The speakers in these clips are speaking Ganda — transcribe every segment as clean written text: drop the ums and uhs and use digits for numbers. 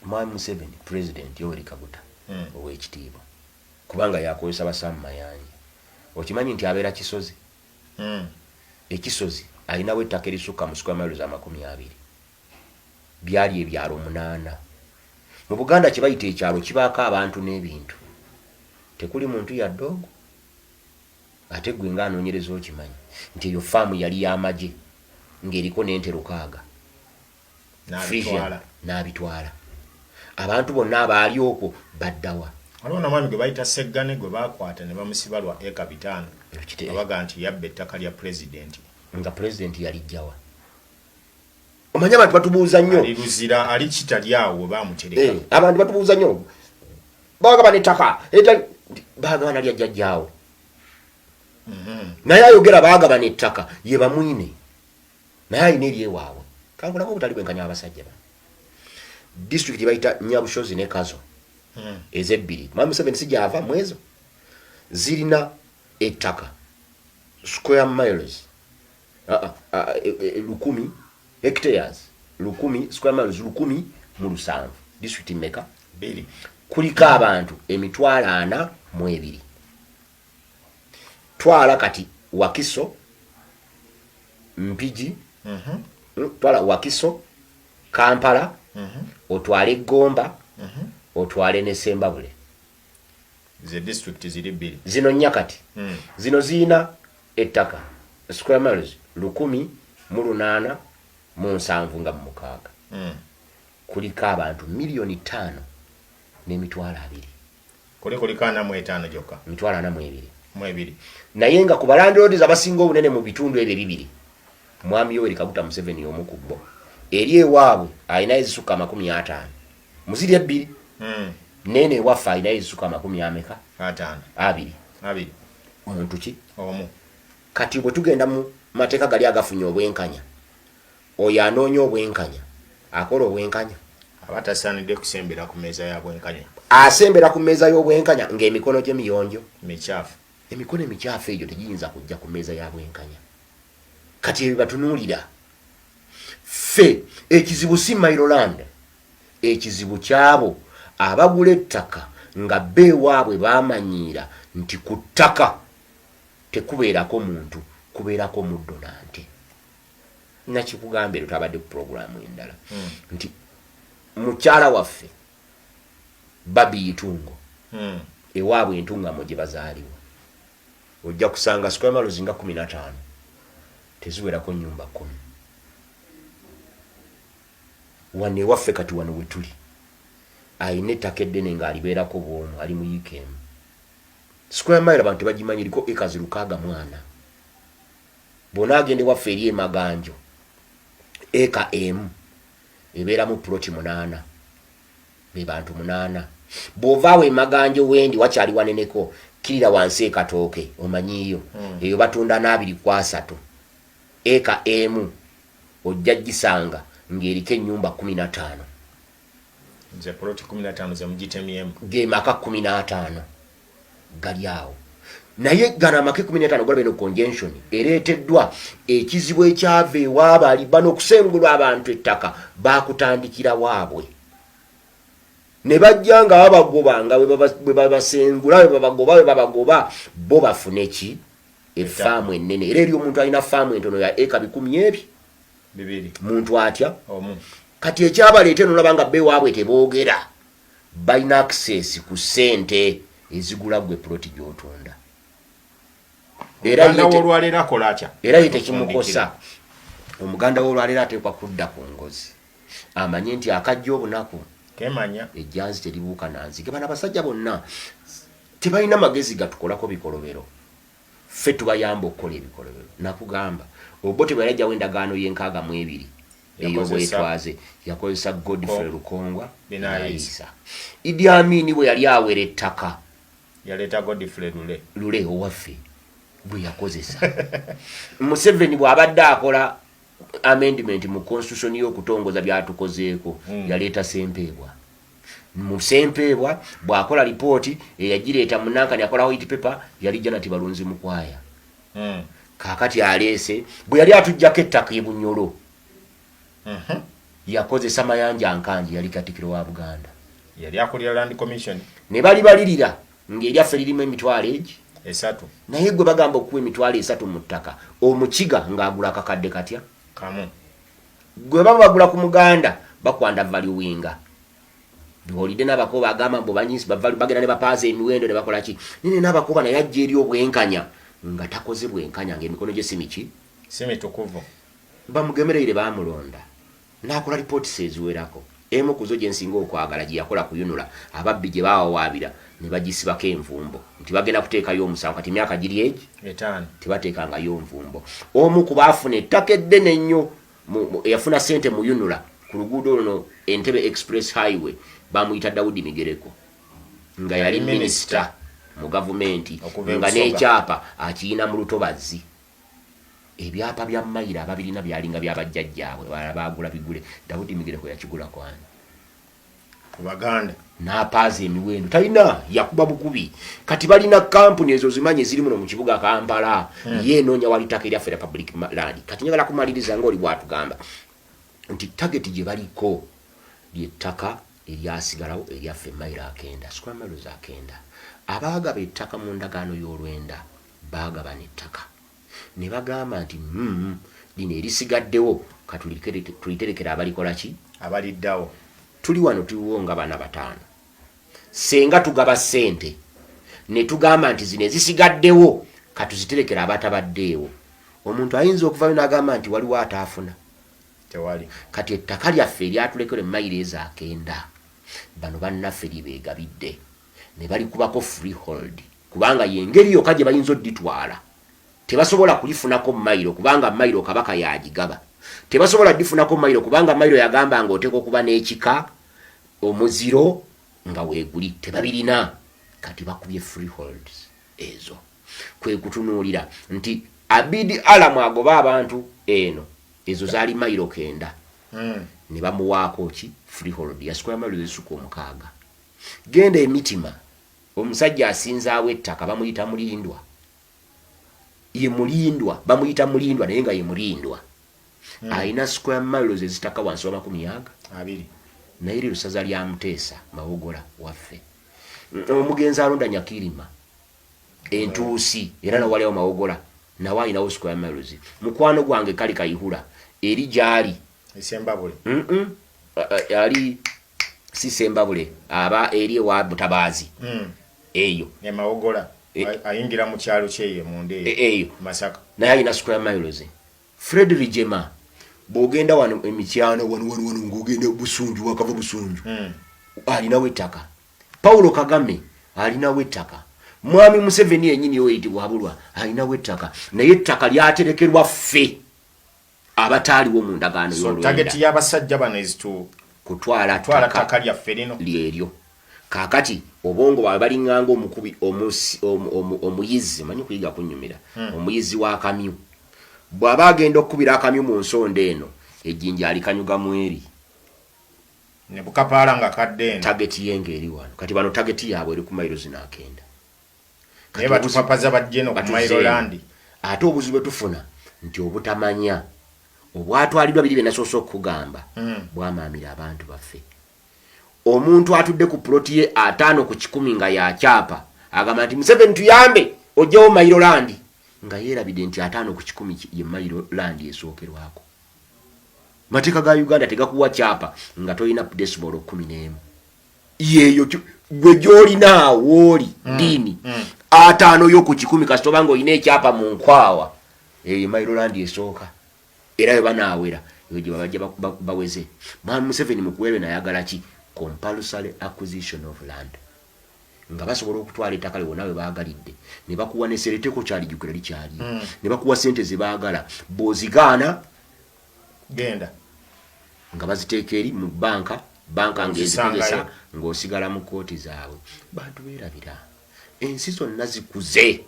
Mwami Museveni president Yoweri Kaguta ow'ekitiibwa kubanga yakozesa Basamu Mayanja. Okimanyi nti abeera Kisozi. Ekisozi alinawo ettaka erisukka mu square miles 20 byali ebyalo 8. Mu Buganda kye bayita ekyalo kibaako abantu n'ebintu, tekuli muntu yadde ogwo. Ate gwe ng'anoonyereza okimanyi nti eyo faamu yali y'amagye ng'eriko n'ente 600 n'abitwala. Abantu bonna abaali okwo baddawa. Waliwo na mwami gwe bayita Seggane gwe baakwata ne bamusiba lwa eka 5 abaga nti yabba ettaka lya pulezidenti. Nga pulezidenti yalijjawa. Omanya abantu batubuuza nnyo. Ali luzira ali kitali awo baamutereka. Abantu batubuuza nnyo. Bagaba n'ettaka baagaba nalya jjajjaawo. Naye ayogera baagaba n'ettaka ye bamwine. Naye alina eryewaabwe. Kankulamu butali bwenkanya abasajja ba. District bayita Nyabushozi ne Kazo. Ezebbiri. Mwami Museveni sijava mwezo. Zirina ettaka. Square miles. 1000 hectares. 1000 square miles 1000 mu Lusanvu. District meka? 2. Kuliko abantu 42. Twala kati Wakiso, Mpigi, twala Wakiso, Kampala, otwale Gomba, otwale ne Sembabule. Ze district ziri 2. Zino nyakati. Zino zina ettaka square miles 1,800 mu 7 nga mu 6. Kuliko abantu 5,200,000 n'emitwalo 2. Kuliko kana mu 5 jokka. Mitwalo 42. Naye nga ku balandlords abasinga obunene mu bitundu ebyo bibiri, Mwami Yoweri Kaguta Museveni omu ku bo. Eri ewaabwe alina ezisuka 50. Muziri 2. Nene wafa alina ezisuka 50 2. Omuntu ki? Omu. Kati bwe tugenda mu mateeka gali agafunye obwenkanya, oyo anoonya obwenkanya akola obwenkanya. Abatasaanidde kusembera ku meeza ya bwenkanya. Asembera ku meeza y'obwenkanya ng'emikono gye miyonjo. Michafu. Emikono emichafu egyo tegiyinza kujja ku meeza ya bwenkanya. Kati ebyo batunuulira. Ffe ekizibu si Mailoland. Ekizibu kyabo abagula ettaka nga beewaabwe baamanyiira nti ku ttaka tekubeerako muntu, kubeerako muddo nante. Nakikugambye tutabadde ku programu endala nti mukyala waffe Babi Itungo ewaabwe entungamo gye bazaaliwa ojja kusanga square miles nga 15 teziwerako nnyumba 10. Wane waffe kati wano we tuli ayina ettaka eddene ng'alibeerako bw'omu ali mu UKM. Square mile abantu bagimanyi liko acres 600. Bona agende waffe eri Maganjo eka emu ebeeramu ploti 8 be bantu 8. Bw'ovaawo Maganjo wendi wakyali waneneko kirira wansi ekatooke omanyiyo eyo batunda 2.3 eka emu ojja gisanga ng'eriko ennyumba 15. Nze ploti 15 ze mugitemyemu. Ge maka 15 gali awo. Naye gana make 15 golabye no conjunction ereeteddwa ekizibu ekyava ewaabwe alibana okusengulwa abantu ettaka baakutandikira waabwe. Ne bajja nga babagoba nga bwe babasengula bwe babagoba bo bafune ki efaamu ennene. Era eri omuntu alina faamu entono ya eka 10 2. Muntu atya? Omu. Kati ekyabaleeta nolaba nga beewaabwe teboogera balina access ku ssente ezigula gwe ploti gy'otunda. Era ye tekimukosa. Omuganda w'olwaleero ateekwa kudda ku ngozi amanye nti akajja obunaku kemanya ejjanzi teribuuka nanzige. Bano abasajja bonna tebalina magezi gatukolako bikolobero, ffe tubayamba okukola ebikolobero. Nakugamba Obote bwalajjawo endagaano y'enkaaga-mu-2 ey'obwetwaze yakozesa Godfrey Lukongwa n'Isa. Idi Amin bwe yali awera ettaka yaleeta Godfrey Lule owaffe bwe yakozesa. Museveni bw'abadde akola amendment mu constitution y'okutongoza byatukozeeko yaleeta Ssempeebwa. Mu Ssempeebwa bw'akola lipooti eyagireeta Munankani akola white paper yali Janet Balunzi Mukwaya. Kakati aleese bwe yali atujjako ettaka e Bunyoro. yakozesa Mayanja Nkanji yali Katikkiro wa Buganda yali akulira Land Commission ne bali balirira ng'eryaffe lirimu emitwalo egi esatu naye gwe bagamba okuwa emitwalo esatu mu ttaka omukiga ng'agula akakadde katya kamu gwe baba bagula ku Muganda bakwanda valuwinga olidde n'abako bagamba mbu banyinsi bagenda ne bapaaza emiwendo ne bakola ki nene n'abakoba naye ajja eri obwenkanya nga takoze bwenkanya ng'emikono gye si miki si mitukuvu bamugemereire bamulonda n'akola lipooti seziwerako emu kuzo gye nsinga okwagala gye yakola kuyunula ababbi gye bawawaabira ne bagisibako envumbo nti bagenda kuteekayo omusango kati emyaka giri egi etaano tebateekangayo nvumbo omu ku baafuna ettaka eddene ennyo eyafuna ssente muyunula ku luguudo luno Entebbe Express Highway bamuyita Daudi Migereko nga yali minisita mu gavumenti nga n'ekyapa akiyina mu lutobazi ebyapa bya mayiro ababirina byalinga byabajjajjaabwe bagula bigule Daudi Migereko yakigula kwani ku Baganda n'apaaza emiwendo talina yakuba bukubi kati balina kampuni ezo zimanye ziri muno mu kibuga Kampala yeenoonya wali ttaka eryaffe lya public land kati njagala kumaliriza ng'oli bwatugamba nti tageti gye baliko lyettaka eryasigalawo eryaffe mayiro 9 square miles 9 abaagaba ettaka mu ndagaano y'olwenda baagaba n'ettaka ne bagamba nti lino erisigaddewo katuliterekera abalikola ki abaliddawo tuli wano tuliwo nga bana bataano senga tugaba ssente ne tugamba nti zino ezisigaddewo katuziterekera abatabaddeewo omuntu ayinza okuvayo n'agamba nti waliwo ataafuna tewali kati ettaka lyaffe eryatulekere mayiro ezo 9 bano bannaffe libeegabidde ne balikubako freehold kubanga yengeri yokka gye bayinza odditwala tebasobola kulifunako mayiro kubanga mayiro kabaka yagigaba tebasobola difunako mayiro kubanga mayiro yagamba ng'oteeka okuba n'ekika omuziro nga weeguli tebabirina kati bakubye freeholds ezo kwe kutunuulira nti Abidi Alamu agoba abantu eno ezo zaali mayiro 9 ne bamuwaako ki freehold ya square miles ezisuka 6 genda Emitima omusajja asinzaawo ettaka bamuyita Mulindwa ye Mulindwa bamuyita Mulindwa naye nga ye Mulindwa alina square miles ezitaka wansi wa 200 naye lusaza lya Muteesa Mawogola waffe omugenzi alonda Nyakirima entuusi era nawaliwo Mawogola nawe alinawo square miles mukwano gwange kali Kayihura eri gyali esembabule ali si Sembabule aba eri ewa Butabaazi eyo ne Mawogola ayingira mu kyalo kyeye munde eyo Masaka naye alina square miles Fred Rijema bogenda wano emikyano wano ngogenda Busunju wakava Busunju alinawo ettaka Paulo Kagame alinawo ettaka Mwami Museveni yennyini oyitibwa Abulwa alinawo ettaka naye ettaka lyaterekerwa ffe abataaliwo mu ndagaano y'olwenda target y'abasajja bano ezitu kutwala ttaka lyaffe lino lyeryo kaakati obongo bwawe balinganga omukubi omuyizi manyi kuyiga kunnyumira omuyizi w'akamyu bw'aba agenda okukubira akamyu mu nsonda eno ejjinja alikanyuga mweri ne bukapaala nga kadde eno tageti y'engeri wano kati bano tageti yaabwe eri ku mayiro 9 naye batupapaza bajje no ku mayiro landi ate obuzibu bwe tufuna nti obutamanya obwatwaliddwa biri bye nasoose okugamba bwamaamira abantu baffe omuntu atudde ku ploti ye 5 ku 10 nga yakyapa agamba nti Museveni tuyambe ojjawo mayiro landi nga yeerabidde nti 5 ku 10 ye mayiro landi esookerwako mateeka ga Uganda tegakuwa kyapa nga tolina decibel 11 yeeyo gwe gy'olina wooli ddiini 5 yo ku 10 kasitoba ng'olina ekyapa mu nkwawa eyo mayiro landi esooka era yo banaawera eyo gye babajja baweze Mwami Museveni mu kuweerwe nayagala ki compulsory acquisition of land nga basobola okutwala ettaka lyo nawe baagalidde ne bakuwa nesereteko kyalijjukira likyali ne bakuwa ssente ze baagala bw'ozigaana genda nga baziteeka eri mu banka ng'ezikozesa ng'osigala mu kooti zaabwe bantu beerabira ensi zonna zikuze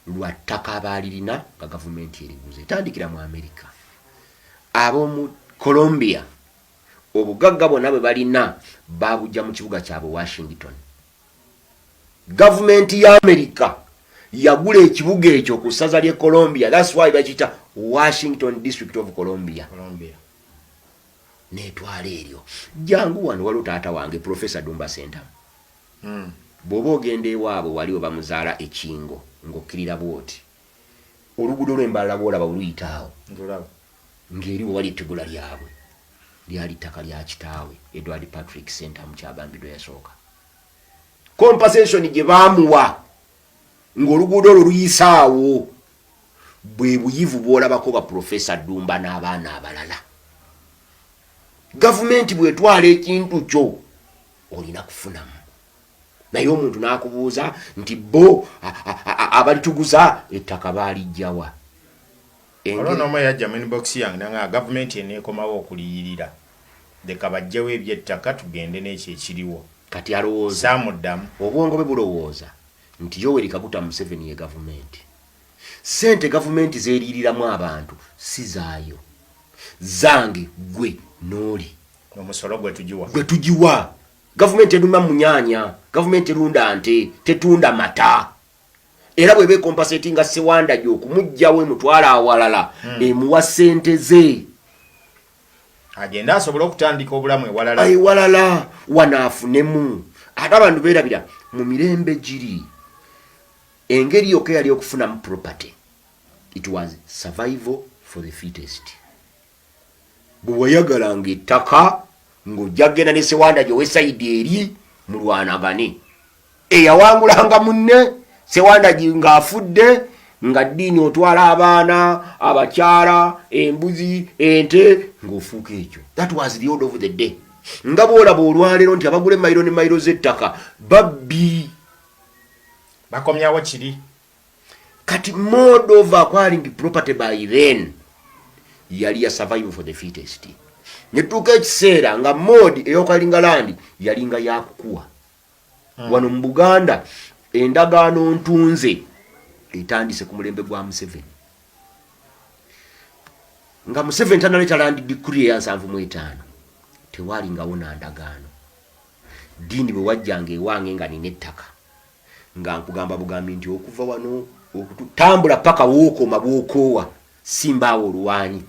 lwa ttaka abaalirina nga gavumenti eriguze tandikira mu Amerika ab'omu Colombia obugagga bwonna bwe balina babujja mu kibuga kyabwe Washington gavumenti ya Amerika yagula ekibuga ekyo ku ssaza ly'e Colombia that's why bakiyita Washington District of Colombia netwala eryo jangu wano waliwo taata wange Professor Dumba Sentamu bw'oba ogenda ewaabwe waliwo bamuzaala ekingo ng'okkirira bwoti oluguudo lw'embalala bw'olaba oluyitaawo ng'eriwo wali ettegula lyabwe lyali ttaka lya kitaawe Edward Patrick Sentamu Kyabambiddwa yasooka compensation gye baamuwa ng'oluguudo olwo luyisaawo bwe buyivu bw'olabako ba Professor Dumba n'abaana abalala. Gavumenti bw'etwala ekintu kyo olina kufunamu. Naye omuntu n'akubuuza nti bo abalituguza ettaka baalijjawa. Olwo omwe yajja mu inbox yange nga gavumenti eneekomawo okuliyirira. Leka bajjewo eby'ettaka tugende n'ekyo ekiriwo. Kati alowooza saamuddamu obwongo bwe bulowooza nti Yoweri Kaguta Museveni ye gavumenti. Sente gavumenti zeeriiriramu abantu si zaayo. Zange gwe n'oli. Omusolo gwe tugiwa. Gavumenti eruma munyaanya, gavumenti erunda nte, tetunda mata. Era bwe bekompasetinga Sewanda gy'okumugjawo emutwala awalala emuwa sente ze. Agenda asobola okutandika obulamu ewalala. Ewalala wanaafunemu. Ate abantu beerabira mu mirembe giri. Engeri yokka yali okufunamu property. It was survival for the fittest. Bwe wayagalanga ettaka ng'ojja kgenda ne Sewanda gye wesayidi eri mulwanagane. Eyawangulanga munne Sewanda ng'afudde nga ddiini otwala abaana, abakyala, embuzi, ente ng'ofuuka ekyo. That was the order of the day. Nga bw'olaba olwaleero nti abagula emayiro ne mayiro z'ettaka babbi. Bakomyawo kiri. Kati mode of acquiring property by then yali ya survival for the fittest. Netuuka ekiseera nga mode ey'okalinga land yalinga yakukuwa. Wano mu Buganda endagaano ntunze etandise ku mulembe gwa Museveni. Nga Museveni tanaleeta land decree ya 75 tewalingawo na ndagaano. Ddiini bwe wajjanga ewange nga nina ettaka nga nkugamba bugambi nti okuva wano okutambula paka wookoma bw'okoowa simbaawo oluwaanyi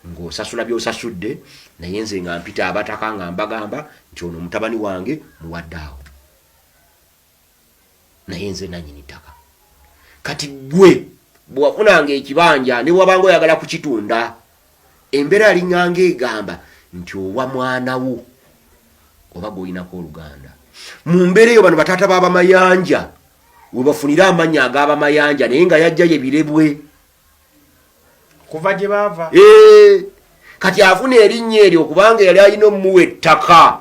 ng'osasula by'osasudde naye nze nga mpita abataka nga mbagamba nti ono mutabani wange muwaddaawo naye nze nannyini ttaka. Kati gwe bwe wafunanga ekibanja ne wabanga oyagala kukitunda embeera yalinganga egamba nti owa mwana wo oba gw'olinako oluganda. Mu mbeera eyo bano bataata b'abamayanja we bafunira amannya ag'abamayanja naye nga yajjayo ebirebwe kuva gye baava. Kati afuna erinnya eryo kubanga yali alina omuwa ettaka.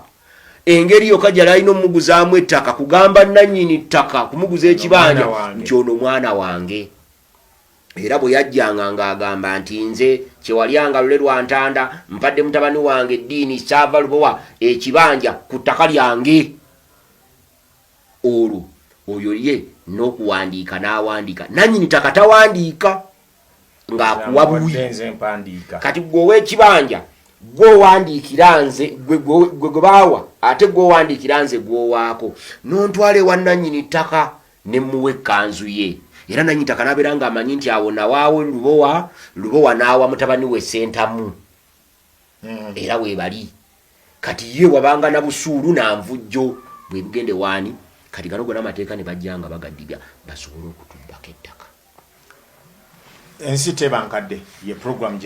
Engeri yokka gyali alina omuguzaamu ettaka kugamba nannyini ttaka kumuguza ekibanja nti ono mwana wange. Era bwe yajjanga ng'agamba nti nze kyewalyanga lule lwa ntanda mpadde mutabani wange Ddiini Saava Lubowa ekibanja ku ttaka lyange. Olwo oyo ye n'okuwandiika n'awandiika nannyini ttaka tawandiika ng'akuwa buwi. Kati gwe ow'ekibanja gw'owandiikira nze gwe baawa ate gw'owandiikira nze gw'owaako n'ontwala ewa nannyini ttaka ne muwa ekkanzu ye. Era nannyini ttaka n'abeera ng'amanyi nti awo nawaawo Lubowa n'awa mutabani we Sentamu. Era weebali. Kati ye wabanga na busuulu na nvujjo bwe bugende waani kati gano gonna amateeka ne bajjanga bagaddibya basobole okutumbako ettaka. Ensi tebankadde ye program